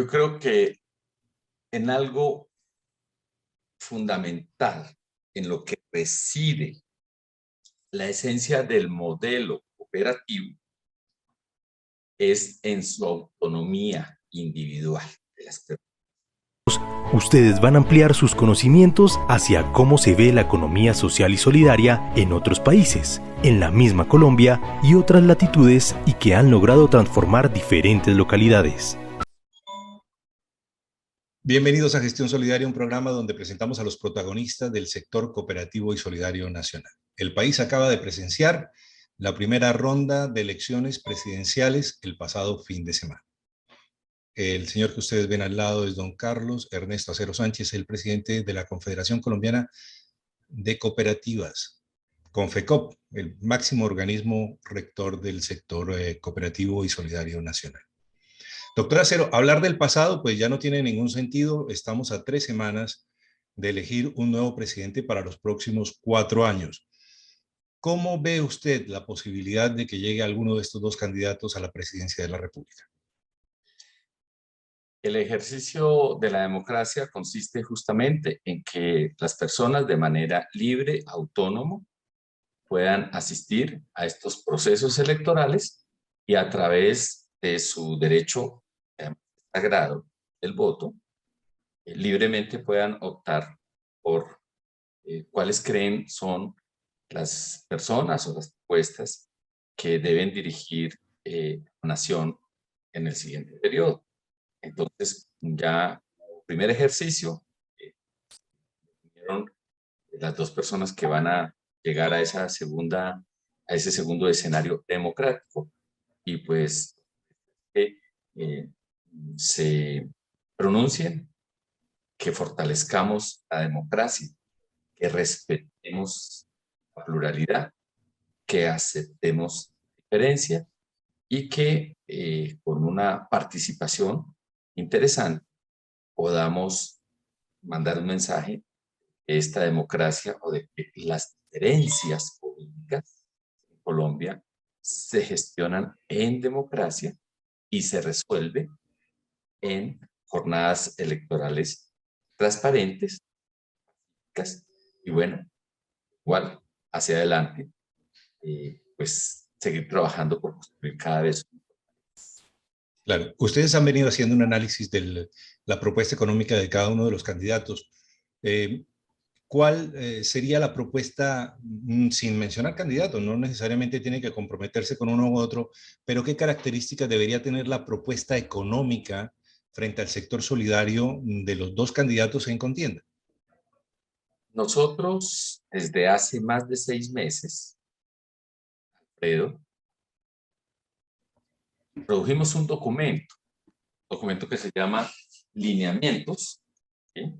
Yo creo que en algo fundamental, en lo que reside la esencia del modelo cooperativo, es en su autonomía individual de las personas. Ustedes van a ampliar sus conocimientos hacia cómo se ve la economía social y solidaria en otros países, en la misma Colombia y otras latitudes, y que han logrado transformar diferentes localidades. Bienvenidos a Gestión Solidaria, un programa donde presentamos a los protagonistas del sector cooperativo y solidario nacional. El país acaba de presenciar la primera ronda de elecciones presidenciales el pasado fin de semana. El señor que ustedes ven al lado es don Carlos Ernesto Acero Sánchez, el presidente de la Confederación Colombiana de Cooperativas, Confecop, el máximo organismo rector del sector cooperativo y solidario nacional. Doctor Acero, hablar del pasado pues ya no tiene ningún sentido. Estamos a 3 semanas de elegir un nuevo presidente para los próximos 4 años. ¿Cómo ve usted la posibilidad de que llegue alguno de estos dos candidatos a la presidencia de la República? El ejercicio de la democracia consiste justamente en que las personas de manera libre, autónoma, puedan asistir a estos procesos electorales y a través de su derecho sagrado, el voto, libremente puedan optar por cuáles creen son las personas o las propuestas que deben dirigir la nación en el siguiente periodo. Entonces, ya primer ejercicio, las dos personas que van a llegar a esa a ese segundo escenario democrático, y pues se pronuncien, que fortalezcamos la democracia, que respetemos la pluralidad, que aceptemos diferencia y que con una participación interesante podamos mandar un mensaje de esta democracia o de que las diferencias políticas en Colombia se gestionan en democracia y se resuelve en jornadas electorales transparentes, y bueno, igual hacia adelante, pues seguir trabajando por construir cada vez. Claro, ustedes han venido haciendo un análisis de la propuesta económica de cada uno de los candidatos. ¿Cuál sería la propuesta, sin mencionar candidatos? No necesariamente tiene que comprometerse con uno u otro, pero ¿qué características debería tener la propuesta económica frente al sector solidario de los dos candidatos en contienda? Nosotros, desde hace más de 6 meses, Alfredo, produjimos un documento que se llama Lineamientos, ¿sí?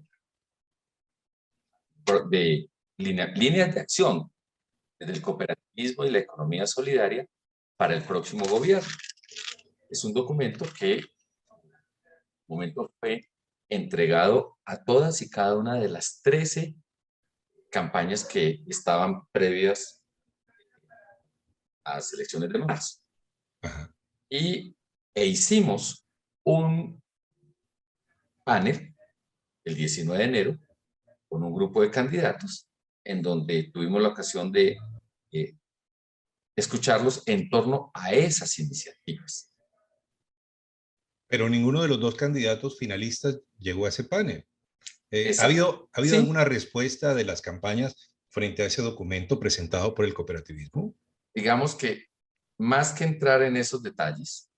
de líneas de acción desde el cooperativismo y la economía solidaria para el próximo gobierno. Es un documento que en un momento fue entregado a todas y cada una de las 13 campañas que estaban previas a las elecciones de marzo. Ajá. Hicimos un panel el 19 de enero con un grupo de candidatos en donde tuvimos la ocasión de escucharlos en torno a esas iniciativas. Pero ninguno de los dos candidatos finalistas llegó a ese panel. ¿Ha habido Sí, alguna respuesta de las campañas frente a ese documento presentado por el cooperativismo? digamos que más que entrar en esos detalles,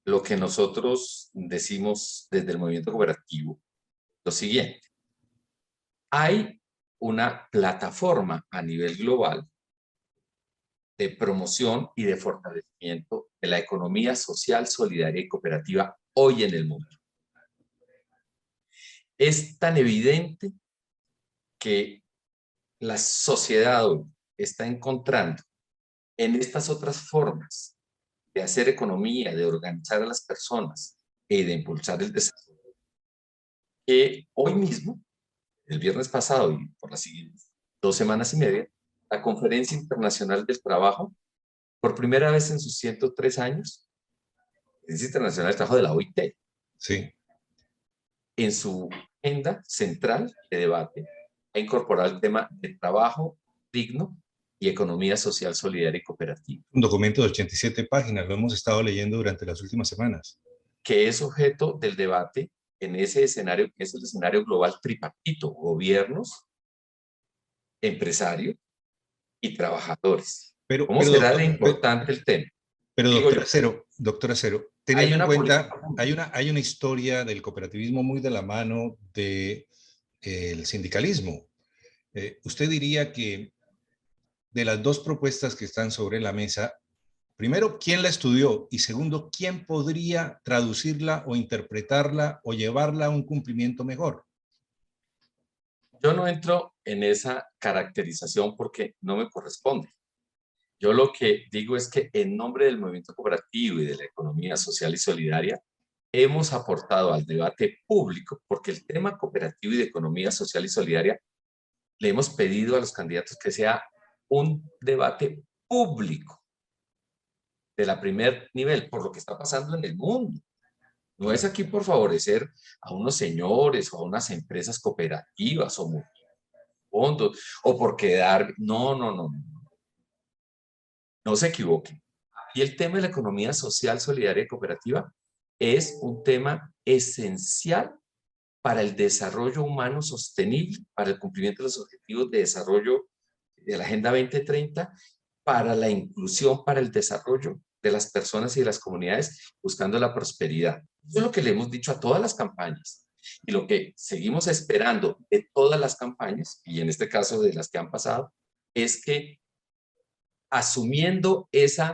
lo que nosotros decimos desde el movimiento cooperativo, lo siguiente: hay una plataforma a nivel global de promoción y de fortalecimiento de la economía social, solidaria y cooperativa hoy en el mundo. Es tan evidente que la sociedad hoy está encontrando en estas otras formas de hacer economía, de organizar a las personas y de impulsar el desarrollo, que hoy mismo, el viernes pasado y por las siguientes 2 semanas y media, la Conferencia Internacional del Trabajo, por primera vez en sus 103 años, la Conferencia Internacional del Trabajo de la OIT, Sí. en su agenda central de debate ha incorporado el tema de trabajo digno y economía social, solidaria y cooperativa. Un documento de 87 páginas, lo hemos estado leyendo durante las últimas semanas. Que es objeto del debate en ese escenario, que es el escenario global tripartito: gobiernos, empresarios y trabajadores. ¿Cómo será de importante el tema? Pero doctor Acero, teniendo en cuenta, hay una historia del cooperativismo muy de la mano del sindicalismo. ¿Usted diría que de las dos propuestas que están sobre la mesa, primero, quién la estudió? Y segundo, ¿quién podría traducirla o interpretarla o llevarla a un cumplimiento mejor? Yo no entro en esa caracterización porque no me corresponde. Yo lo que digo es que en nombre del movimiento cooperativo y de la economía social y solidaria, hemos aportado al debate público, porque el tema cooperativo y de economía social y solidaria, le hemos pedido a los candidatos que sea un debate público de la primer nivel, por lo que está pasando en el mundo. No es aquí por favorecer a unos señores o a unas empresas cooperativas o fondos o por quedar. No, no, no. No se equivoquen. Y el tema de la economía social, solidaria y cooperativa es un tema esencial para el desarrollo humano sostenible, para el cumplimiento de los objetivos de desarrollo de la Agenda 2030, para la inclusión, para el desarrollo de las personas y de las comunidades, buscando la prosperidad. Eso es lo que le hemos dicho a todas las campañas y lo que seguimos esperando de todas las campañas, y en este caso de las que han pasado, es que asumiendo ese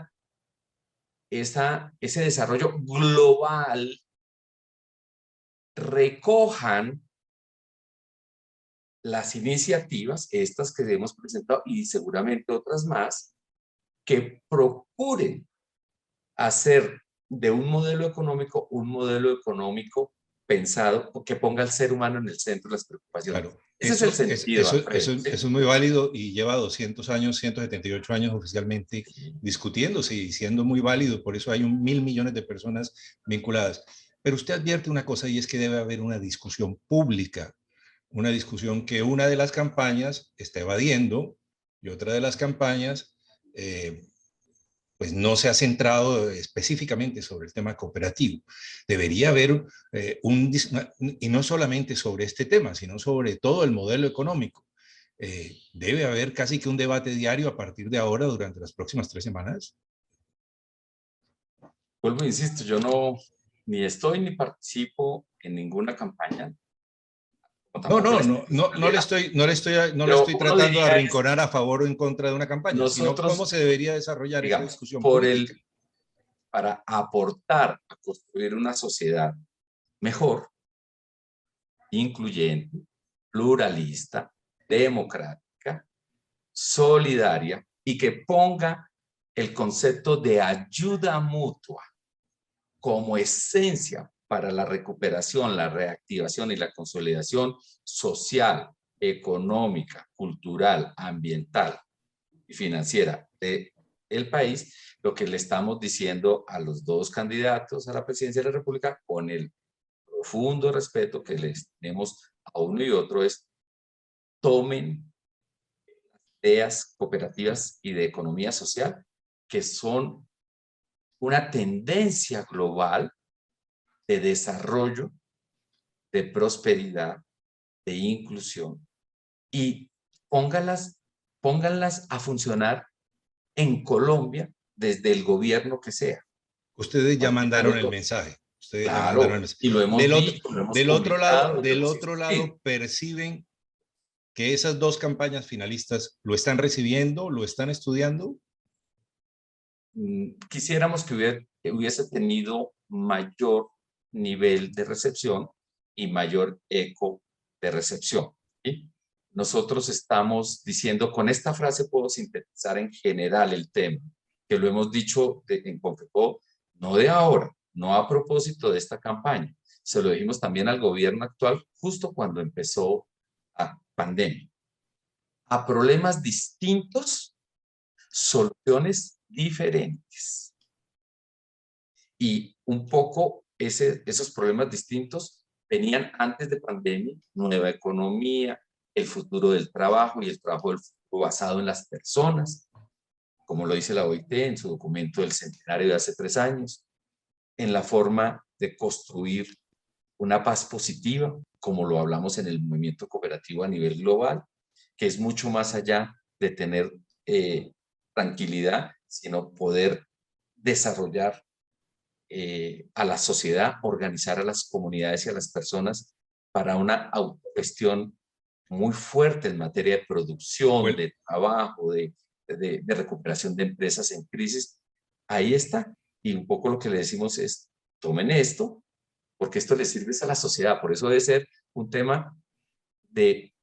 desarrollo global, recojan las iniciativas, estas que hemos presentado y seguramente otras más, que procuren hacer de un modelo económico pensado que ponga al ser humano en el centro de las preocupaciones. Claro, Ese es el sentido, eso es muy válido y lleva 200 años, 178 años oficialmente discutiéndose y siendo muy válido. Por eso hay 1.000 millones de personas vinculadas. Pero usted advierte una cosa, y es que debe haber una discusión pública, una discusión que una de las campañas está evadiendo y otra de las campañas pues no se ha centrado específicamente sobre el tema cooperativo. Debería haber y no solamente sobre este tema, sino sobre todo el modelo económico. Debe haber casi que un debate diario a partir de ahora durante las próximas 3 semanas. Vuelvo e insisto, yo no ni estoy ni participo en ninguna campaña. No le estoy tratando de arrinconar a favor o en contra de una campaña, sino cómo se debería desarrollar esa discusión política. Para aportar a construir una sociedad mejor, incluyente, pluralista, democrática, solidaria y que ponga el concepto de ayuda mutua como esencia para la recuperación, la reactivación y la consolidación social, económica, cultural, ambiental y financiera del país. Lo que le estamos diciendo a los dos candidatos a la presidencia de la República, con el profundo respeto que les tenemos a uno y otro, es: tomen ideas cooperativas y de economía social que son una tendencia global de desarrollo, de prosperidad, de inclusión, y pónganlas a funcionar en Colombia desde el gobierno que sea. Ustedes ya mandaron el mensaje. Ustedes claro, ya mandaron el mensaje. Y lo hemos dicho, lo hemos publicado. Del otro lado, perciben que esas dos campañas finalistas lo están recibiendo, lo están estudiando. Quisiéramos que hubiese tenido mayor nivel de recepción y mayor eco de recepción. ¿Sí? Nosotros estamos diciendo, con esta frase puedo sintetizar en general el tema, que lo hemos dicho en Confeco, no de ahora, no a propósito de esta campaña. Se lo dijimos también al gobierno actual justo cuando empezó la pandemia. A problemas distintos, soluciones diferentes. Y un poco esos problemas distintos venían antes de pandemia, nueva economía, el futuro del trabajo y el trabajo del futuro basado en las personas, como lo dice la OIT en su documento del centenario de hace 3 años, en la forma de construir una paz positiva, como lo hablamos en el movimiento cooperativo a nivel global, que es mucho más allá de tener tranquilidad, sino poder desarrollar a la sociedad, organizar a las comunidades y a las personas para una autogestión muy fuerte en materia de producción, Bueno, de trabajo, de recuperación de empresas en crisis. Ahí está. Y un poco lo que le decimos es, tomen esto, porque esto le sirve a la sociedad. Por eso debe ser un tema de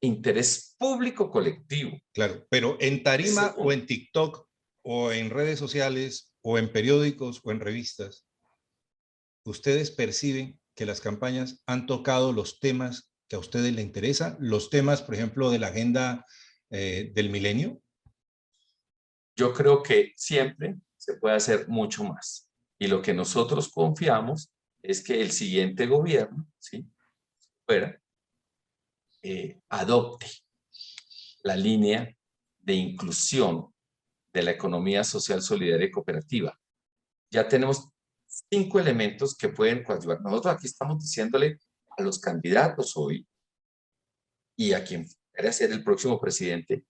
interés público colectivo. claro, pero en tarima o Punto. en TikTok o en redes sociales o en periódicos o en revistas, ¿ustedes perciben que las campañas han tocado los temas que a ustedes les interesan? Los temas, por ejemplo, de la agenda del milenio. Yo creo que siempre se puede hacer mucho más. Y lo que nosotros confiamos es que el siguiente gobierno, ¿sí?, fuera, adopte la línea de inclusión de la economía social, solidaria y cooperativa. Ya tenemos 5 elementos que pueden coadyuvar. Nosotros aquí estamos diciéndole a los candidatos hoy y a quien quiera ser el próximo presidente,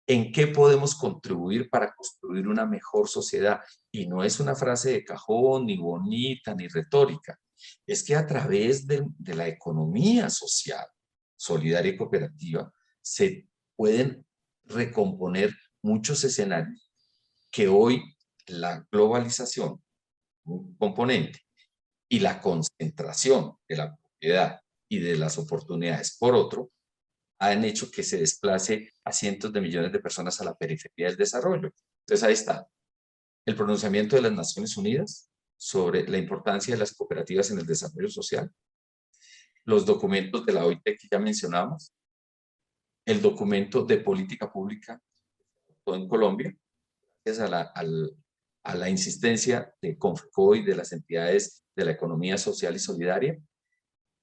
en qué podemos contribuir para construir una mejor sociedad. Y no es una frase de cajón, ni bonita, ni retórica. Es que a través de la economía social, solidaria y cooperativa, se pueden recomponer muchos escenarios que hoy la globalización, un componente, y la concentración de la propiedad y de las oportunidades por otro, han hecho que se desplace a cientos de millones de personas a la periferia del desarrollo. Entonces ahí está el pronunciamiento de las Naciones Unidas sobre la importancia de las cooperativas en el desarrollo social, los documentos de la OIT que ya mencionamos, el documento de política pública en Colombia, gracias a la insistencia de Confeco y de las entidades de la economía social y solidaria,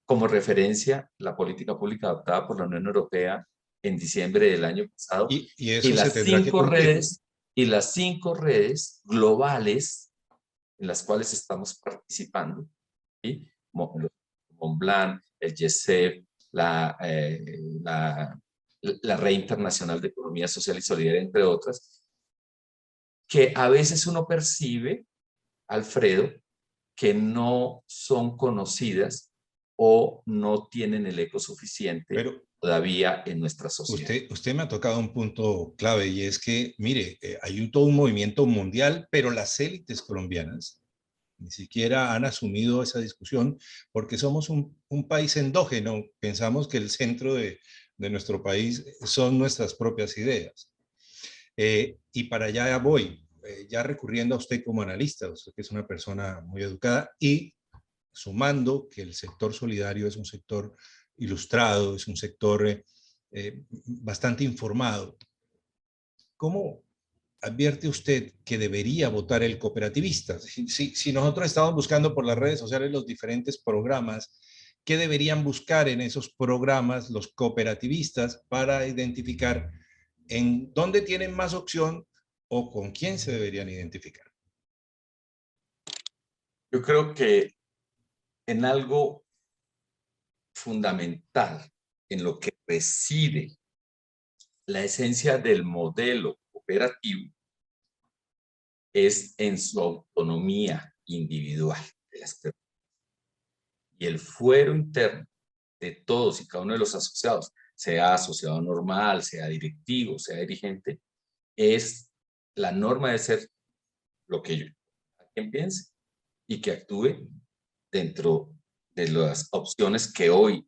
como referencia la política pública adoptada por la Unión Europea en diciembre del año pasado, Y y eso se las tendrá que cinco cumplir. redes, y las 5 redes globales en las cuales estamos participando, ¿sí?, Mont Blanc, el GESEF, la Red Internacional de Economía Social y Solidaria, entre otras, que a veces uno percibe, Alfredo, que no son conocidas o no tienen el eco suficiente Pero todavía en nuestra sociedad. usted me ha tocado un punto clave y es que, mire, hay todo un movimiento mundial, pero las élites colombianas ni siquiera han asumido esa discusión porque somos un país endógeno. Pensamos que el centro de nuestro país son nuestras propias ideas. Y para allá voy, ya recurriendo a usted como analista, usted que es una persona muy educada y sumando que el sector solidario es un sector ilustrado, es un sector bastante informado. ¿Cómo advierte usted que debería votar el cooperativista? Si nosotros estamos buscando por las redes sociales los diferentes programas, ¿qué deberían buscar en esos programas los cooperativistas para identificar en dónde tienen más opción o con quién se deberían identificar? Yo creo que en algo fundamental, en lo que reside la esencia del modelo cooperativo, es en su autonomía individual de las personas y el fuero interno de todos y cada uno de los asociados, sea asociado normal, sea directivo, sea dirigente, es la norma de ser lo que yo, quien piense y que actúe dentro de las opciones que hoy,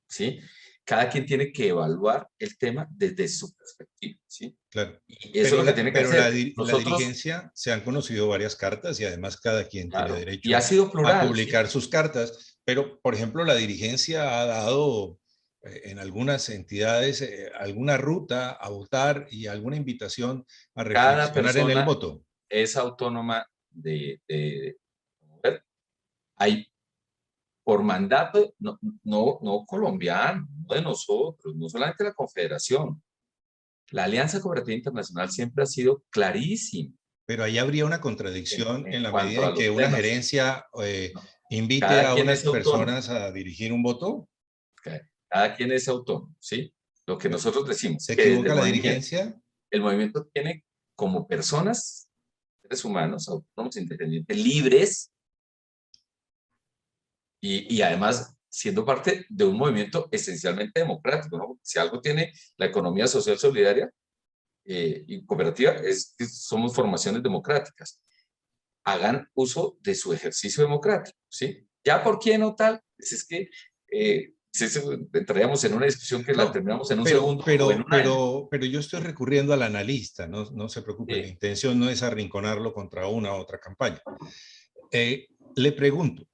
¿sí? Cada quien tiene que evaluar el tema desde su perspectiva, ¿sí? Claro. Y eso es lo que tiene que hacer. La Nosotros, dirigencia, se han conocido varias cartas y además cada quien tiene claro, y ha derecho sido a plural, ¿sí? publicar sus cartas, pero por ejemplo la dirigencia ha dado en algunas entidades alguna ruta a votar y alguna invitación a Cada reflexionar en el persona voto. es autónoma de mover. Hay por mandato, no colombiano, no de nosotros, no solamente la Confederación. La Alianza Cooperativa Internacional siempre ha sido clarísima Pero ahí habría una contradicción en en la cuanto medida a en que los una temas. gerencia ¿No? invite Cada a quien unas es autónomo, personas a dirigir un voto. cada quien es autónomo, ¿sí? Lo que nosotros decimos, ¿Se que desde equivoca la dirigencia? el movimiento tiene como personas, seres humanos, autónomos, independientes, libres, y además siendo parte de un movimiento esencialmente democrático, ¿no? Si algo tiene la economía social solidaria y cooperativa, es que somos formaciones democráticas. Hagan uso de su ejercicio democrático, ¿sí? Ya por quién o tal, pues es que entraríamos en una discusión que la No, terminamos en un segundo o en un año. pero yo estoy recurriendo al analista, no, no se preocupe, la intención no es arrinconarlo contra una u otra campaña. Le pregunto,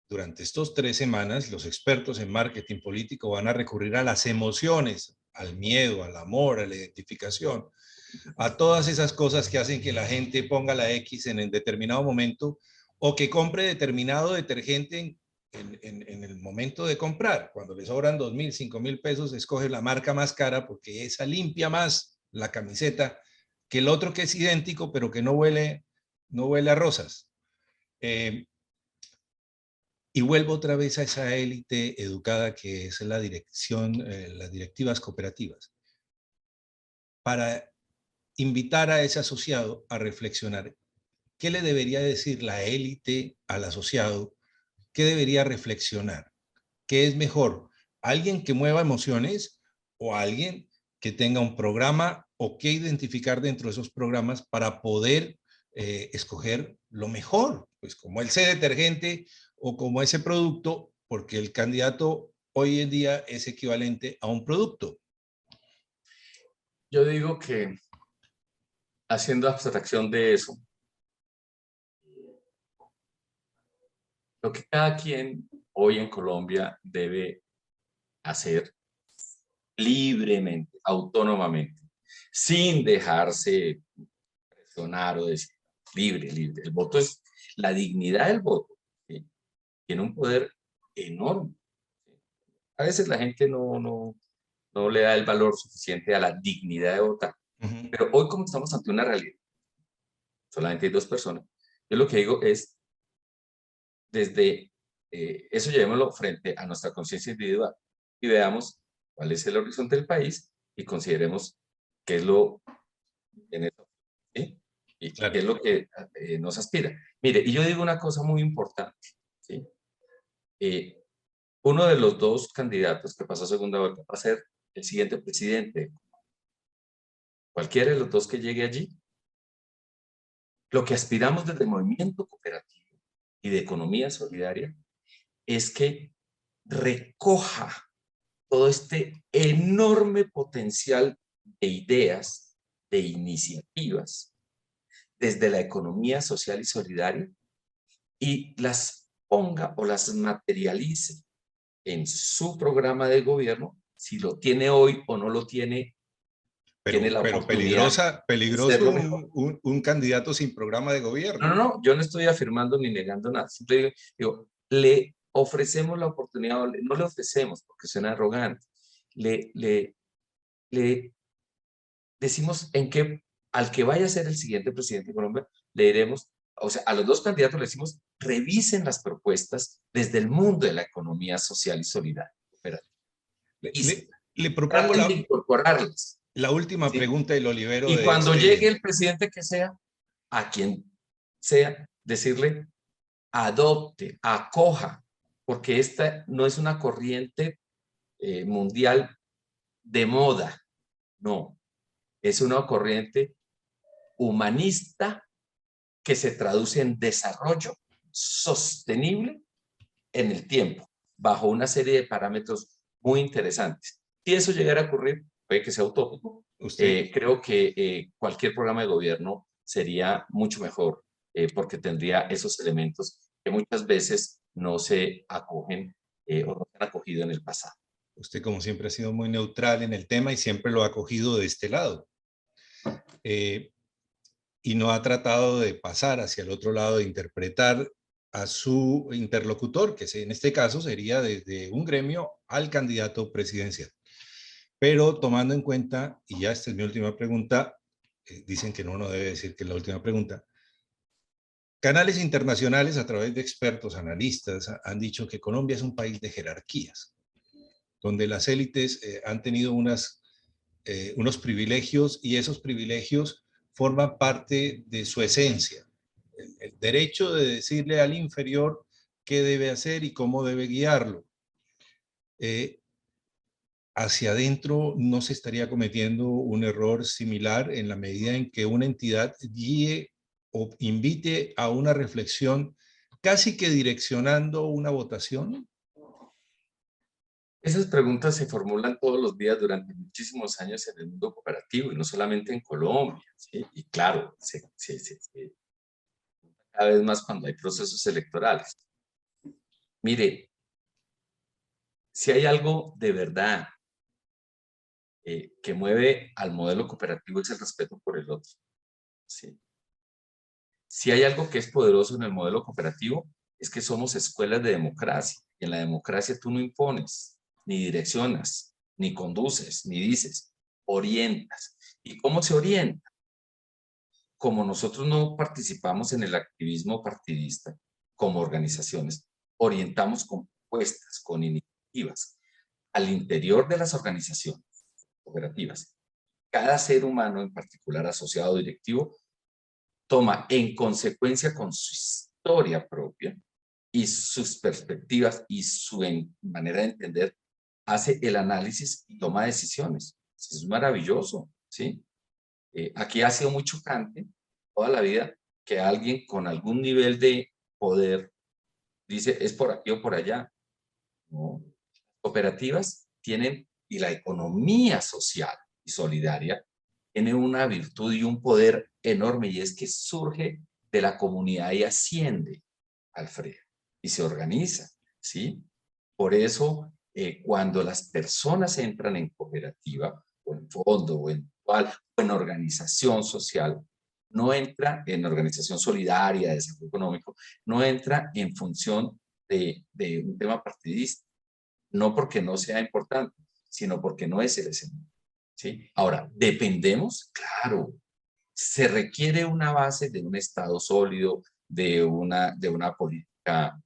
durante estos 3 semanas, los expertos en marketing político van a recurrir a las emociones, al miedo, al amor, a la identificación, a todas esas cosas que hacen que la gente ponga la X en determinado momento o que compre determinado detergente en el momento de comprar. Cuando le sobran 2.000, 5.000 pesos, escoge la marca más cara porque esa limpia más la camiseta que el otro que es idéntico, pero que no huele a rosas. Y vuelvo otra vez a esa élite educada que es la dirección, las directivas cooperativas, para invitar a ese asociado a reflexionar. ¿Qué le debería decir la élite al asociado? ¿Qué debería reflexionar? ¿Qué es mejor? ¿Alguien que mueva emociones o alguien que tenga un programa o qué identificar dentro de esos programas para poder escoger lo mejor? Pues como ese detergente o como ese producto, porque el candidato hoy en día es equivalente a un producto. Yo digo que haciendo abstracción de eso, lo que cada quien hoy en Colombia debe hacer libremente, autónomamente, sin dejarse presionar o decir libre, libre. El voto es la dignidad del voto, ¿sí? Tiene un poder enorme. A veces la gente no le da el valor suficiente a la dignidad de votar. Pero hoy, como estamos ante una realidad, solamente hay 2 personas, yo lo que digo es, desde eso llevémoslo frente a nuestra conciencia individual y veamos cuál es el horizonte del país y consideremos qué es lo en eso, ¿sí? Y qué Claro. es lo que nos aspira. Mire, y yo digo una cosa muy importante, ¿sí? Uno de los 2 candidatos que pasó a segunda vuelta va a ser el siguiente presidente. Cualquiera de los 2 que llegue allí, lo que aspiramos desde el movimiento cooperativo y de economía solidaria es que recoja todo este enorme potencial de ideas, de iniciativas, desde la economía social y solidaria, y las ponga o las materialice en su programa de gobierno, si lo tiene hoy o no lo tiene, tiene la Pero oportunidad de peligroso hacerlo mejor. un candidato sin programa de gobierno. No, yo no estoy afirmando ni negando nada, simplemente digo, le ofrecemos la oportunidad, no le ofrecemos porque suena arrogante, le decimos en qué, al que vaya a ser el siguiente presidente de Colombia, le diremos, o sea, a los 2 candidatos le decimos, revisen las propuestas desde el mundo de la economía social y solidaria. Le, Y le, le propongo traten de incorporarlas, la última ¿sí? pregunta del Olivero Y de cuando llegue este. el presidente que sea, a quien sea, decirle, adopte, acoja, porque esta no es una corriente mundial de moda, no, es una corriente humanista que se traduce en desarrollo sostenible en el tiempo, bajo una serie de parámetros muy interesantes. Si eso llegara a ocurrir, puede que sea utópico, Usted, creo que cualquier programa de gobierno sería mucho mejor porque tendría esos elementos que muchas veces no se acogen o no se han acogido en el pasado. usted, como siempre, ha sido muy neutral en el tema y siempre lo ha cogido de este lado. Y no ha tratado de pasar hacia el otro lado, de interpretar a su interlocutor, que en este caso sería desde un gremio al candidato presidencial. Pero tomando en cuenta, y ya esta es mi última pregunta, dicen que no debe decir que es la última pregunta, canales internacionales a través de expertos, analistas, han dicho que Colombia es un país de jerarquías, donde las élites han tenido unos privilegios y esos privilegios forman parte de su esencia. El derecho de decirle al inferior qué debe hacer y cómo debe guiarlo. Hacia adentro no se estaría cometiendo un error similar en la medida en que una entidad guíe o invite a una reflexión casi que direccionando una votación. Esas preguntas se formulan todos los días durante muchísimos años en el mundo cooperativo y no solamente en Colombia, ¿sí? Y claro, cada vez más cuando hay procesos electorales. Mire, si hay algo de verdad que mueve al modelo cooperativo es el respeto por el otro, ¿sí? Si hay algo que es poderoso en el modelo cooperativo es que somos escuelas de democracia. Y en la democracia tú no impones, ni direccionas, ni conduces, ni dices, orientas. ¿Y cómo se orienta? Como nosotros no participamos en el activismo partidista como organizaciones, orientamos con propuestas, con iniciativas al interior de las organizaciones cooperativas. Cada ser humano, en particular asociado directivo, toma en consecuencia con su historia propia y sus perspectivas y su manera de entender, hace el análisis y toma decisiones. Eso es maravilloso, ¿sí? Aquí ha sido muy chocante toda la vida que alguien con algún nivel de poder dice es por aquí o por allá. No. Cooperativas tienen, y la economía social y solidaria tiene una virtud y un poder enorme, y es que surge de la comunidad y asciende, Alfredo, y se organiza, ¿sí? Por eso, cuando las personas entran en cooperativa, o en fondo, o en cual, o en organización social, no entra en organización solidaria de desarrollo económico, no entra en función de un tema partidista, no porque no sea importante, sino porque no es el escenario, ¿sí? Ahora, ¿dependemos? Claro, se requiere una base de un Estado sólido, de una política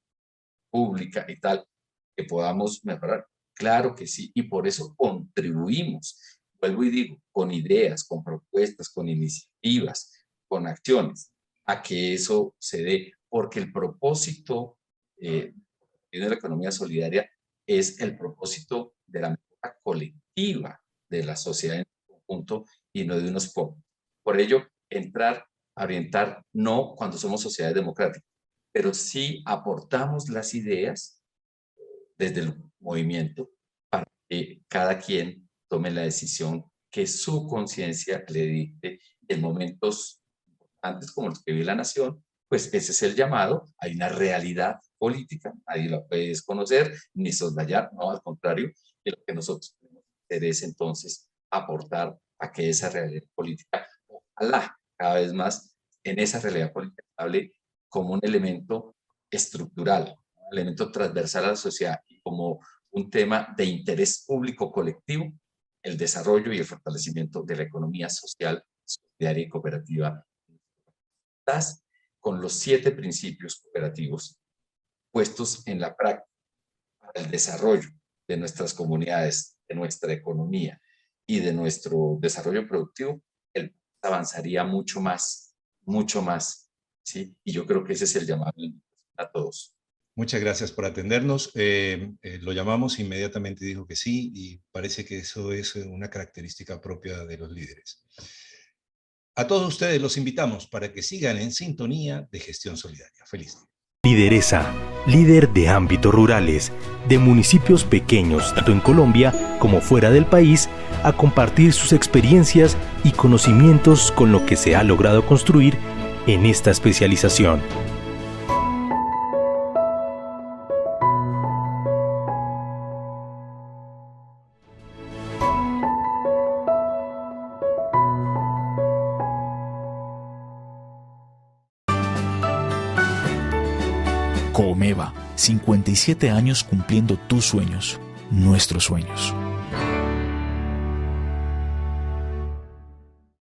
pública y tal, que podamos mejorar. Claro que sí, y por eso contribuimos, vuelvo y digo, con ideas, con propuestas, con iniciativas, con acciones, a que eso se dé, porque el propósito de la economía solidaria es el propósito de la mejora colectiva de la sociedad en conjunto y no de unos pocos. Por ello, entrar a orientar no cuando somos sociedades democráticas, pero sí aportamos las ideas desde el movimiento para que cada quien tome la decisión que su conciencia le dicte en momentos importantes como los que vive la nación. Pues ese es el llamado. Hay una realidad política, nadie la puede desconocer ni soslayar, no, al contrario, y lo que nosotros tenemos que hacer es entonces aportar a que esa realidad política, ojalá cada vez más en esa realidad política hable como un elemento estructural, un elemento transversal a la sociedad y como un tema de interés público colectivo, el desarrollo y el fortalecimiento de la economía social, solidaria y cooperativa. Con los 7 principios cooperativos puestos en la práctica para el desarrollo de nuestras comunidades, de nuestra economía y de nuestro desarrollo productivo, el país avanzaría mucho más, ¿sí? Y yo creo que ese es el llamado a todos. Muchas gracias por atendernos. Lo llamamos, inmediatamente dijo que sí, y parece que eso es una característica propia de los líderes. A todos ustedes los invitamos para que sigan en sintonía de Gestión Solidaria. Feliz día. Lideresa, líder de ámbitos rurales, de municipios pequeños, tanto en Colombia como fuera del país, a compartir sus experiencias y conocimientos con lo que se ha logrado construir en esta especialización. Comeva, 57 años cumpliendo tus sueños, nuestros sueños.